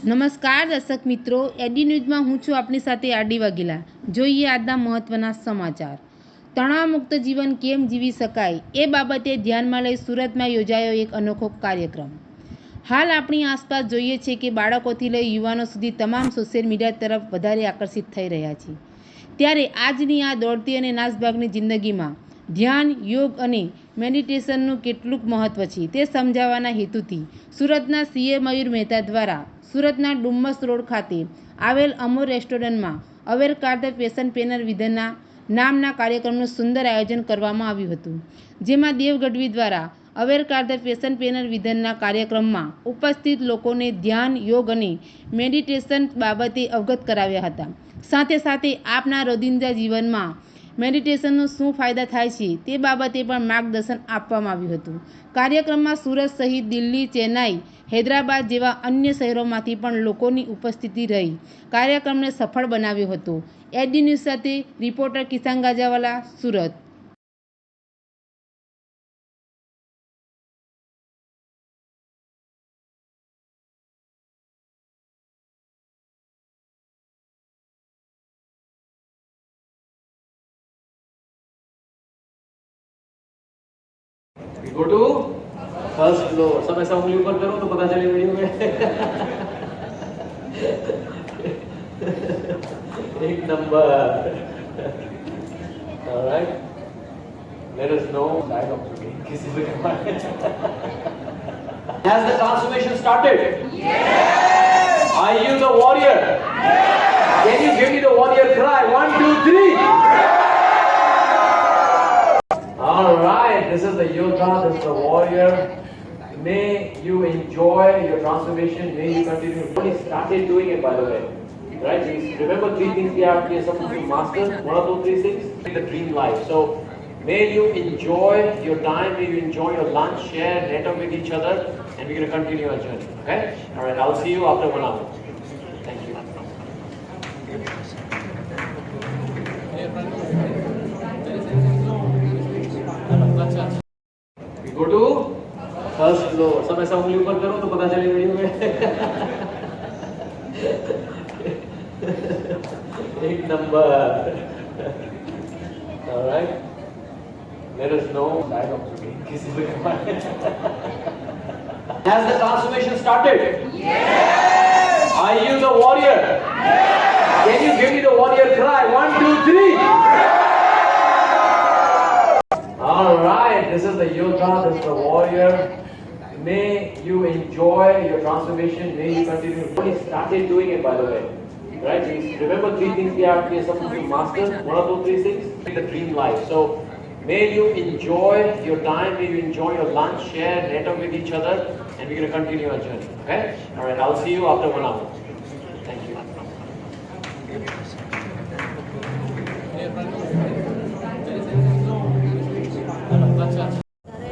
નમસ્કાર દર્શક મિત્રો, એડી ન્યૂઝમાં હું છું આપની સાથે આરડી વાઘેલા. જોઈએ આજના મહત્વના સમાચાર. તણાવમુક્ત જીવન કેમ જીવી શકાય એ બાબતે ધ્યાનમાં લઈ સુરતમાં યોજાયો એક અનોખો કાર્યક્રમ. હાલ આપણી આસપાસ જોઈએ છે કે બાળકોથી લઈ યુવાનો સુધી તમામ સોશિયલ મીડિયા તરફ વધારે આકર્ષિત થઈ રહ્યા છે. ત્યારે આજની આ દોડતી અને નાસભાગની જિંદગીમાં ધ્યાન, યોગ અને મેડિટેશનનું કેટલું મહત્વ છે તે સમજાવવાના હેતુથી સુરતના સીએ મયુર મહેતા દ્વારા સુરતના ડુમ્મસ રોડ ખાતે આવેલ અમોર રેસ્ટોરન્ટમાં aware car the fashion paneer વિધનના નામના કાર્યક્રમનું સુંદર આયોજન કરવામાં આવ્યું હતું. જેમાં દેવ ગઢવી દ્વારા aware car the fashion paneer વિધનના કાર્યક્રમમાં ઉપસ્થિત લોકોને ધ્યાન, યોગ અને મેડિટેશન બાબતે અવગત કરાવ્યા હતા. સાથે સાથે આપના રોજિંદા જીવનમાં મેડિટેશનનો શું ફાયદા થાય છે તે બાબતે પણ માર્ગદર્શન આપવામાં આવ્યું હતું. કાર્યક્રમમાં સુરત સહિત દિલ્હી, ચેન્નાઈ, હૈદરાબાદ જેવા અન્ય શહેરોમાંથી પણ લોકોની ઉપસ્થિતિ રહી કાર્યક્રમને સફળ બનાવ્યો હતો. એડી ન્યૂઝ સાથે reporter Kisan Gajawala, Surat. Go to first floor. सब ऐसा उंगली ऊपर करो तो पता चले वीडियो में. एक number. Alright, let us know dialogue किसी से Has the transformation started? Yes. Are you the warrior? Yes. Can you give me the warrior cry? 1, 2, 3. All right, this is the Yoga, this is the warrior. May you enjoy your transformation. May you continue. Only started doing it, by the way. Right? Remember 3 things we are supposed to master. One of those 3 things? The dream life. So may you enjoy your time. May you enjoy your lunch, share, network with each other, and we're going to continue our journey. Okay? All right. I'll see you after 1 hour. Thank you. Go to first floor. सब ऐसा उंगली ऊपर करो तो पता चले video में. एक number. Alright, let us know dialogue किसी से Has the transformation started? Yes. Are you the warrior? Yes. Can you give me the warrior cry? 1, 2, 3. All right, this is the Yoga, this is the warrior. May you enjoy your transformation. May you continue. Only started doing it, by the way. Right? Remember 3 things we are supposed to master. One of those 3 things? The dream life. So may you enjoy your time. May you enjoy your lunch, share, network with each other, and we're going to continue our journey. Okay? All right. I'll see you after 1 hour. Thank you.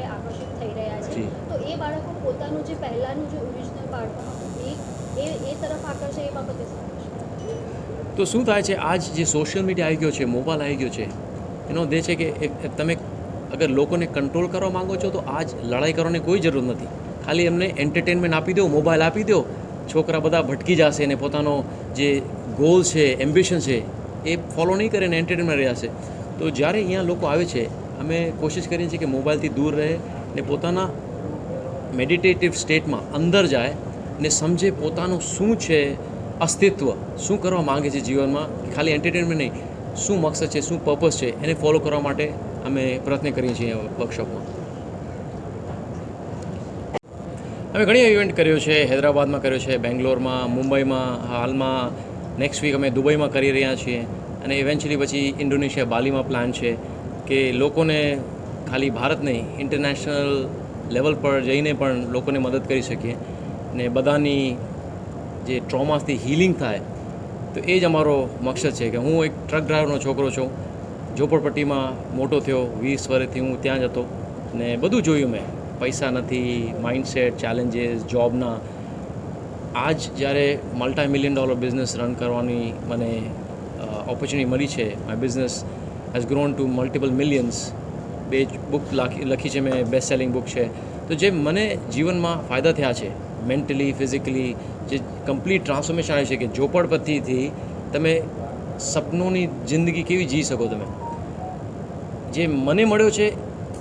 આકર્ષિત થઈ રહ્યા છે, તો એ બાળકો પોતાનું જે પહેલાનું જે ઓરિજિનલ બાળપણ એ તરફ આકર્ષે એ બાબતે શું? તો શું થાય છે, આજ જે સોશિયલ મીડિયા આવી ગયો છે, મોબાઈલ આવી ગયો છે, એનો ધ્યેય છે કે તમે અગર લોકોને કંટ્રોલ કરવા માગો છો તો આજ લડાઈ કરવાની કોઈ જરૂર નથી. ખાલી એમને એન્ટરટેનમેન્ટ આપી દો, મોબાઈલ આપી દો, છોકરા બધા ભટકી જશે અને પોતાનો જે ગોલ છે, એમ્બિશન છે એ ફોલો નહીં કરે ને એન્ટરટેનમેન્ટ રહ્યા છે. તો જ્યારે અહીંયા લોકો આવે છે, અમે કોશિશ કરીએ છીએ કે મોબાઈલથી દૂર રહે ને પોતાના મેડિટેટિવ સ્ટેટમાં અંદર જાય ને સમજે પોતાનું શું છે અસ્તિત્વ, શું કરવા માગે છે જીવનમાં, ખાલી એન્ટરટેનમેન્ટ નહીં, શું મકસદ છે, શું પર્પઝ છે, એને ફોલો કરવા માટે અમે પ્રયત્ન કરીએ છીએ વર્કશોપમાં. અમે ઘણી ઇવેન્ટ કર્યો છે, હૈદરાબાદમાં કર્યો છે, બેંગ્લોરમાં, મુંબઈમાં, હાલમાં નેક્સ્ટ વીક અમે દુબઈમાં કરી રહ્યા છીએ અને ઇવેન્ચ્યુઅલી પછી ઇન્ડોનેશિયા, બાલીમાં પ્લાન છે કે લોકોને ખાલી ભારત નહીં, ઇન્ટરનેશનલ લેવલ પર જઈને પણ લોકોને મદદ કરી શકીએ ને બધાની જે ટ્રોમાસથી હિલિંગ થાય. તો એ જ અમારો મકસદ છે કે હું એક ટ્રક ડ્રાઈવરનો છોકરો છું, ઝોપડપટ્ટીમાં મોટો થયો, 20 વર્ષથી હું ત્યાં જ હતો ને બધું જોયું મેં. પૈસા નથી, માઇન્ડસેટ, ચેલેન્જીસ, જોબના. આજ જ્યારે $multi-million બિઝનેસ રન કરવાની મને ઓપોર્ચ્યુનિટી મળી છે, my business has grown to multiple millions. બે બુક લખી છે મેં, બેસ્ટ સેલિંગ બુક છે. તો જે મને જીવનમાં ફાયદા થયા છે મેન્ટલી, ફિઝિકલી, જે કમ્પ્લીટ ટ્રાન્સફોર્મેશન આવે છે કે ઝોપડપટ્ટીથી તમે સપનોની જિંદગી કેવી જી શકો તમે, જે મને મળ્યો છે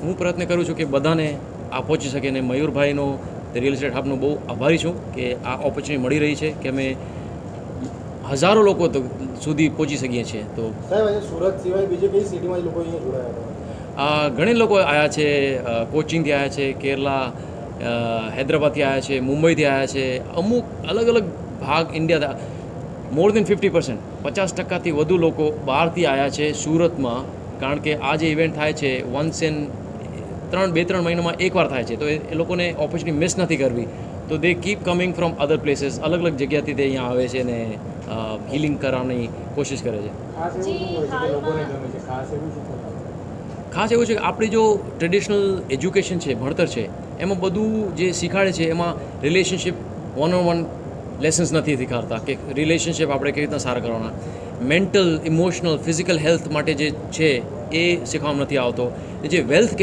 હું પ્રયત્ન કરું છું કે બધાને આ પહોંચી શકે. અને મયુરભાઈનો રિયલ એસ્ટેટ હબનો બહુ આભારી છું કે આ ઓપોર્ચ્યુનિટી મળી રહી છે કે અમે હજારો લોકો સુધી પહોંચી શકીએ છીએ. તો સાહેબ આજે સુરત સિવાય બીજી કઈ સિટીમાં લોકો અહીંયા જોડાયા ઘણા લોકો આવ્યા છે, કોચિંગથી આવ્યા છે, કેરલા, હૈદરાબાદથી આવ્યા છે, મુંબઈથી આવ્યા છે, અમુક અલગ અલગ ભાગ ઇન્ડિયા, મોર દેન 50%, 50%થી વધુ લોકો બહારથી આવ્યા છે સુરતમાં. કારણ કે આ જે ઇવેન્ટ થાય છે વન્સ ઇન 2-3 મહિનામાં એકવાર થાય છે, તો એ લોકોને ઓપોર્ચ્યુનિટી મિસ નથી કરવી. તો they keep coming from other places, અલગ અલગ જગ્યાથી તે અહીંયા આવે છે અને હિલિંગ કરવાની કોશિશ કરે છે. ખાસ એવું છે કે આપણી જો ટ્રેડિશનલ એજ્યુકેશન છે, ભણતર છે, એમાં બધું જે શીખાડે છે એમાં relationship, one on one lessons નથી શીખવાડતા કે રિલેશનશિપ આપણે કેવી રીતના સારા કરવાના. મેન્ટલ, ઇમોશનલ, ફિઝિકલ હેલ્થ માટે જે છે એ શીખવામાં નથી આવતો. જે વેલ્થ